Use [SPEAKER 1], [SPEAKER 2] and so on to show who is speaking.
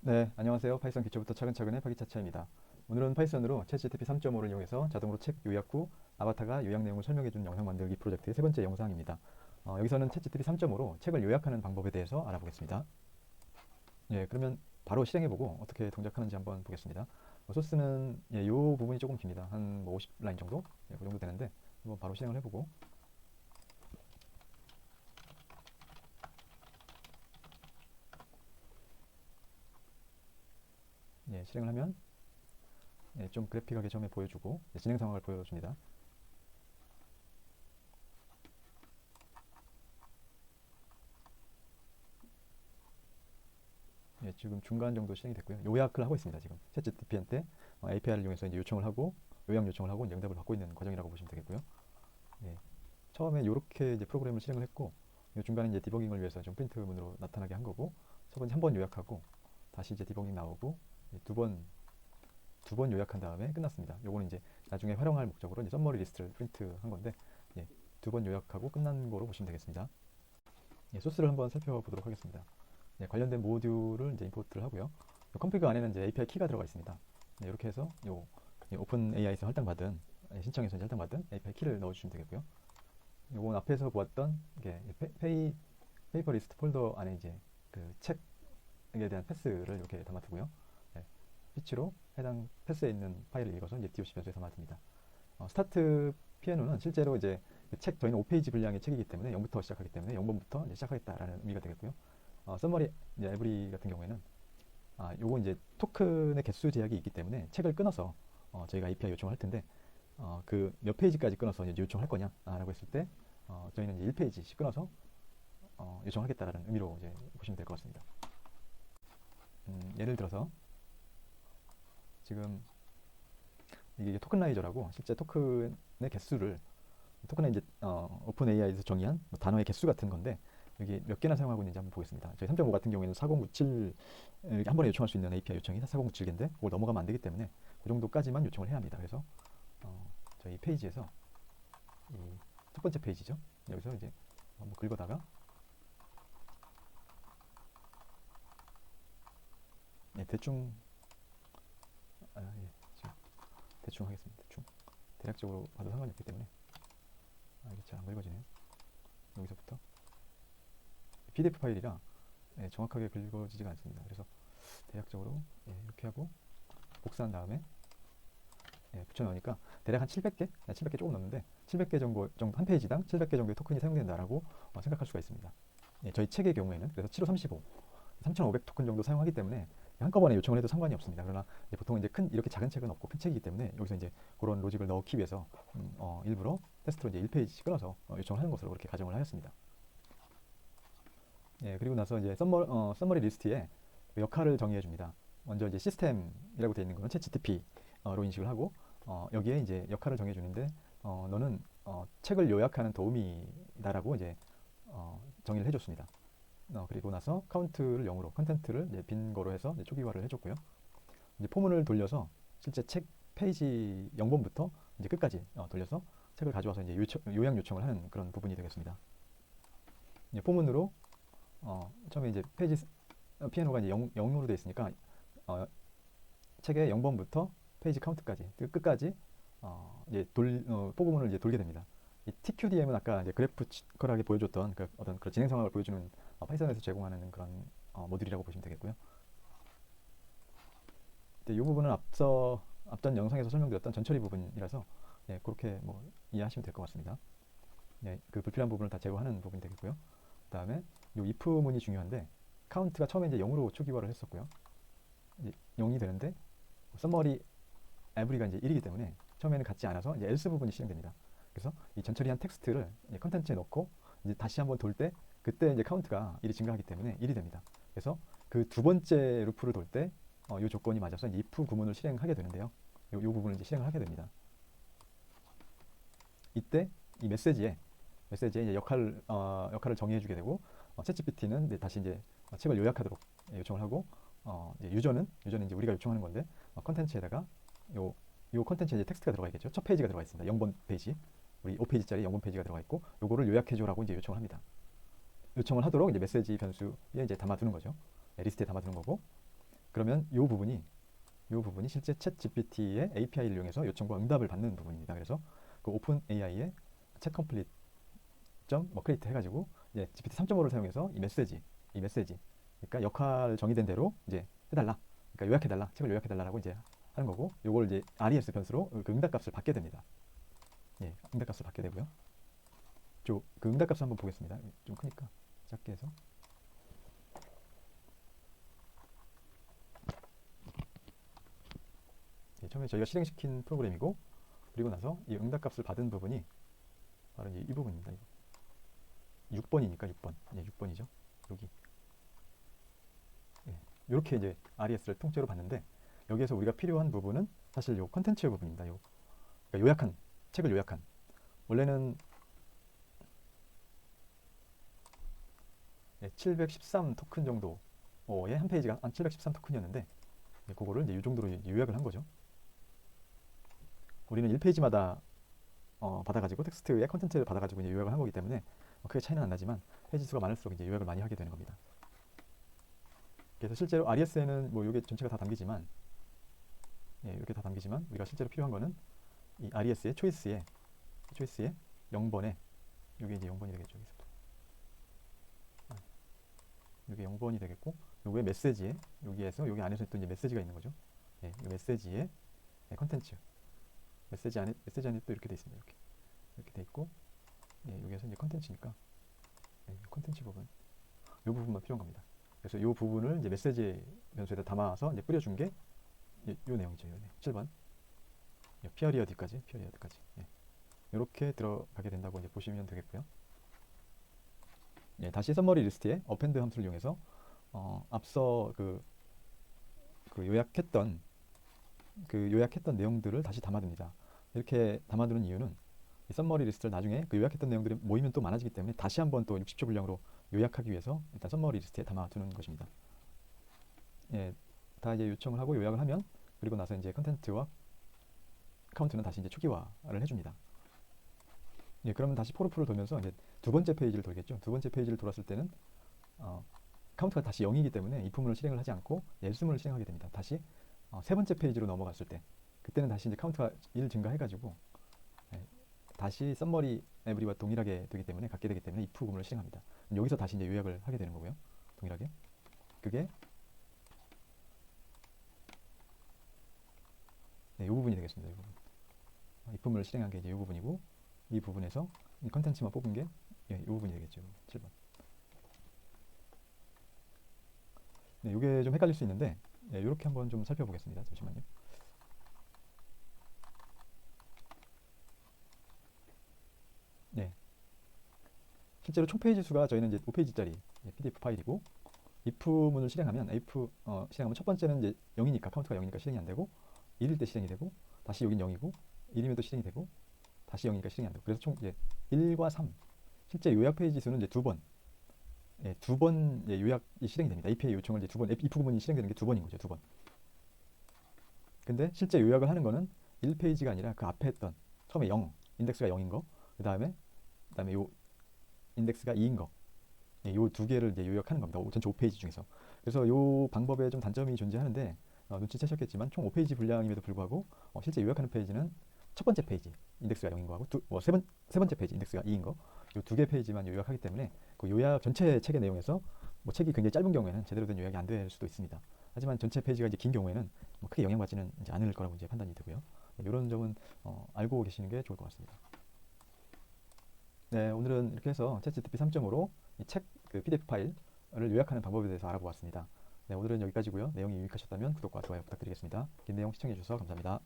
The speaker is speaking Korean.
[SPEAKER 1] 네, 안녕하세요. 파이썬 기초부터 차근차근의 파기차차입니다. 오늘은 파이썬으로 챗GPT 3.5를 이용해서 자동으로 책 요약 후 아바타가 요약 내용을 설명해준 영상 만들기 프로젝트의 세 번째 영상입니다. 여기서는 챗GPT 3.5로 책을 요약하는 방법에 대해서 알아보겠습니다. 예, 그러면 바로 실행해보고 어떻게 동작하는지 한번 보겠습니다. 소스는 이 부분이 조금 깁니다. 한 50라인 정도? 예, 그 정도 되는데 한번 바로 실행을 해보고 예, 실행을 하면 예, 좀 그래픽하게 처음에 보여주고 진행 상황을 보여줍니다. 예, 지금 중간 정도 실행이 됐고요. 요약을 하고 있습니다. 지금 챗GPT한테 API를 이용해서 이제 요청을 하고 요약 요청을 하고 이제 응답을 받고 있는 과정이라고 보시면 되겠고요. 예, 처음에 이렇게 이제 프로그램을 실행을 했고 중간에 이제 디버깅을 위해서 좀 프린트 문으로 나타나게 한 거고 첫 번째 한 번 요약하고 다시 이제 디버깅 나오고 두 번 요약한 다음에 끝났습니다. 요거는 이제 나중에 활용할 목적으로 이제 썸머리 리스트를 프린트 한 건데 예, 두 번 요약하고 끝난 거로 보시면 되겠습니다. 예, 소스를 한번 살펴보도록 하겠습니다. 네, 관련된 모듈을 이제 임포트를 하고요. 요 컴피그 안에는 이제 API 키가 들어가 있습니다. 네, 이렇게 해서 오픈 AI에서 할당받은 신청해서 이제 할당받은 API 키를 넣어주시면 되겠고요. 요건 앞에서 보았던 이게 페이퍼 리스트 폴더 안에 이제 그 책에 대한 패스를 이렇게 담아두고요. 네, 피치로 해당 패스에 있는 파일을 읽어서 이제 DOC 변수에 담아둡니다. 스타트 피아노는 실제로 이제 그책 저희는 5페이지 분량의 책이기 때문에 0부터 시작하기 때문에 0번부터 이제 시작하겠다라는 의미가 되겠고요. 서머리 이제 에브리 같은 경우에는 요거 이제 토큰의 개수 제약이 있기 때문에 책을 끊어서 저희가 API 요청을 할 텐데 그 몇 페이지까지 끊어서 이제 요청할 거냐라고 했을 때 저희는 이제 1페이지씩 끊어서 요청하겠다라는 의미로 이제 보시면 될 것 같습니다. 예를 들어서 지금 이게 토큰라이저라고 실제 토큰의 개수를 토큰은 이제 오픈 AI에서 정의한 뭐 단어의 개수 같은 건데 여기 몇 개나 사용하고 있는지 한번 보겠습니다. 저희 3.5 같은 경우에는 4097 한 번에 요청할 수 있는 API 요청이 4097개인데 그걸 넘어가면 안 되기 때문에 그 정도까지만 요청을 해야 합니다. 그래서 저희 페이지에서 이 첫 번째 페이지죠. 여기서 이제 한번 긁어다가 예, 대충 예, 대충 하겠습니다. 대충 대략적으로 봐도 상관이 없기 때문에 이게 잘 안 긁어지네요. 여기서부터 PDF 파일이라 예, 정확하게 긁어지지가 않습니다. 그래서 대략적으로 예, 이렇게 하고 복사한 다음에 예, 붙여넣으니까 대략 한 700개, 700개 조금 넘는데 700개 정도 한 페이지당 700개 정도의 토큰이 사용된다라고 생각할 수가 있습니다. 예, 저희 책의 경우에는 그래서 7호 35, 3,500 토큰 정도 사용하기 때문에 한꺼번에 요청을 해도 상관이 없습니다. 그러나 보통 이제 이렇게 작은 책은 없고 큰 책이기 때문에 여기서 이제 그런 로직을 넣기 위해서 일부러 테스트로 이제 1페이지 끊어서 요청을 하는 것으로 그렇게 가정을 하였습니다. 예, 그리고 나서 이제 서머리 리스트에 역할을 정의해 줍니다. 먼저 이제 시스템이라고 되어 있는 거는 챗 GTP로 인식을 하고 여기에 이제 역할을 정해 주는데 너는 책을 요약하는 도우미다라고 이제 정의를 해줬습니다. 그리고 나서 카운트를 0으로 컨텐트를 이제 빈 거로 해서 이제 초기화를 해줬고요. 이제 포문을 돌려서 실제 책 페이지 0번부터 이제 끝까지 돌려서 책을 가져와서 이제 요약 요청을 하는 그런 부분이 되겠습니다. 이제 포문으로 처음에 이제 페이지 피아노가 이제 0으로 되어 있으니까 책의 0번부터 페이지 카운트까지 끝까지 이제 포구문을 이제 돌게 됩니다. 이 TQDM은 아까 이제 그래프컬하게 보여줬던 그 어떤 그런 진행 상황을 보여주는 파이썬에서 제공하는 그런 모듈이라고 보시면 되겠고요. 이 부분은 앞전 영상에서 설명드렸던 전처리 부분이라서 예, 그렇게 뭐 이해하시면 될 것 같습니다. 예, 그 불필요한 부분을 다 제거하는 부분이 되겠고요. 그다음에 이 if문이 중요한데 카운트가 처음에 이제 0으로 초기화를 했었고요. 이제 0이 되는데 서머리 에브리가 이제 1이기 때문에 처음에는 같지 않아서 이제 else 부분이 실행됩니다. 그래서 이 전처리한 텍스트를 컨텐츠에 넣고 이제 다시 한번 돌 때 그때 이제 카운트가 1이 증가하기 때문에 1이 됩니다. 그래서 그 두 번째 루프를 돌 때 이 조건이 맞아서 이제 if 구문을 실행하게 되는데요. 이 부분을 이제 실행을 하게 됩니다. 이때 이 메시지에 이제 역할을 정의해주게 되고 챗GPT는 다시 이제 책을 요약하도록 요청을 하고 이제 유저는 이제 우리가 요청하는 건데 컨텐츠에다가 요 컨텐츠에 이제 텍스트가 들어가 있겠죠. 첫 페이지가 들어가 있습니다. 0번 페이지. 우리 5페이지짜리 0번 페이지가 들어가 있고 요거를 요약해줘라고 이제 요청을 합니다. 요청을 하도록 이제 메시지 변수에 이제 담아두는 거죠. 리스트에 담아두는 거고 그러면 이 부분이 실제 챗 GPT의 API를 이용해서 요청과 응답을 받는 부분입니다. 그래서 그 오픈 AI의 챗 컴플릿 뭐 크리에이트 해가지고 이제 GPT 3.5를 사용해서 이 메시지 그러니까 역할 정의된 대로 이제 해달라, 그러니까 요약해달라, 책을 요약해달라라고 이제 하는 거고, 요걸 이제 RES 변수로 그 응답값을 받게 됩니다. 예, 응답값을 받게 되고요. 그 응답값을 한번 보겠습니다. 좀 크니까 작게 해서. 예, 처음에 저희가 실행시킨 프로그램이고, 그리고 나서 이 응답값을 받은 부분이 바로 이제 이 부분입니다. 6번이니까 6번. 예, 6번이죠. 여기. 예, 이렇게 이제 RES를 통째로 봤는데, 여기에서 우리가 필요한 부분은 사실 요 컨텐츠 부분입니다. 그러니까 책을 요약한. 원래는 713 토큰 정도의 한 페이지가 한 713 토큰이었는데, 그거를 이제 이 정도로 요약을 한 거죠. 우리는 1페이지마다 받아가지고 텍스트의 컨텐츠를 받아가지고 이제 요약을 한 거기 때문에 크게 차이는 안 나지만 페이지 수가 많을수록 이제 요약을 많이 하게 되는 겁니다. 그래서 실제로 RES에는 뭐 이게 전체가 다 담기지만, 이렇게 다 담기지만 우리가 실제로 필요한 거는 이 RES의 초이스에 0번에, 이게 이제 0번이 되겠죠. 이게 0번이 되겠고, 요게 메시지에, 여기에서 여기 안에서 또 이제 메시지가 있는 거죠. 이 메시지에 컨텐츠, 메시지 안에 또 이렇게 돼 있습니다. 이렇게 돼 있고, 여기에서 이제 컨텐츠니까 컨텐츠 부분, 이 부분만 필요한 겁니다. 그래서 이 부분을 이제 메시지 변수에다 담아서 이제 뿌려준 게 이 내용이죠. 7번. 피어리어드까지. 이렇게 들어가게 된다고 이제 보시면 되겠고요. 다시 썸머리 리스트에 어펜드 함수를 이용해서 앞서 그 요약했던 내용들을 다시 담아둡니다. 이렇게 담아두는 이유는 이 썸머리 리스트를 나중에 그 요약했던 내용들이 모이면 또 많아지기 때문에 다시 한번 또 60초 분량으로 요약하기 위해서 일단 썸머리 리스트에 담아두는 것입니다. 다 이제 요청을 하고 요약을 하면, 그리고 나서 이제 컨텐츠와 카운트는 다시 이제 초기화를 해줍니다. 그러면 다시 포르프를 돌면서 이제 두 번째 페이지를 돌겠죠. 두 번째 페이지를 돌았을 때는 카운트가 다시 0이기 때문에 if문을 실행을 하지 않고 else문을 실행하게 됩니다. 다시 세 번째 페이지로 넘어갔을 때, 그때는 다시 이제 카운트가 1 증가해가지고 다시 썸머리 에브리와 동일하게 되기 때문에, 같게 되기 때문에 if 구문을 실행합니다. 여기서 다시 이제 요약을 하게 되는 거고요. 동일하게. 그게 이 부분이 되겠습니다. 이 부분. if문을 실행한 게 이제 이 부분이고, 이 부분에서 이 컨텐츠만 뽑은 게 이 부분이 되겠죠. 7번. 이게 좀 헷갈릴 수 있는데, 이렇게 한번 좀 살펴보겠습니다. 잠시만요. 실제로 총 페이지 수가 저희는 이제 5페이지짜리 PDF 파일이고, if문을 실행하면 첫 번째는 이제 0이니까, 카운트가 0이니까 실행이 안 되고, 1일 때 실행이 되고, 다시 여긴 0이고, 1이면 또 실행이 되고, 다시 0이니까 실행이 안 되고, 그래서 총 이제 1과 3. 실제 요약 페이지 수는 이제 2번. 두 번 요약이 실행이 됩니다. API 요청을 이제 2번, if 구문이 실행되는 게 2번인 거죠. 2번. 근데 실제 요약을 하는 거는 1페이지가 아니라 그 앞에 했던, 처음에 0, 인덱스가 0인 거, 그 다음에 요 인덱스가 2인 거, 요 두 개를 이제 요약하는 겁니다. 전체 5페이지 중에서. 그래서 요 방법에 좀 단점이 존재하는데, 눈치채셨겠지만 총 5페이지 분량임에도 불구하고 실제 요약하는 페이지는 첫 번째 페이지 인덱스가 0인 거하고 세 번째 페이지 인덱스가 2인 거, 요 두 개 페이지만 요약하기 때문에 그 요약 전체 책의 내용에서 뭐 책이 굉장히 짧은 경우에는 제대로 된 요약이 안 될 수도 있습니다. 하지만 전체 페이지가 이제 긴 경우에는 뭐 크게 영향받지는 이제 않을 거라고 이제 판단이 되고요. 이런 점은 알고 계시는 게 좋을 것 같습니다. 오늘은 이렇게 해서 챗GPT 3.5로 이 책 그 PDF 파일을 요약하는 방법에 대해서 알아보았습니다. 오늘은 여기까지고요. 내용이 유익하셨다면 구독과 좋아요 부탁드리겠습니다. 긴 내용 시청해 주셔서 감사합니다.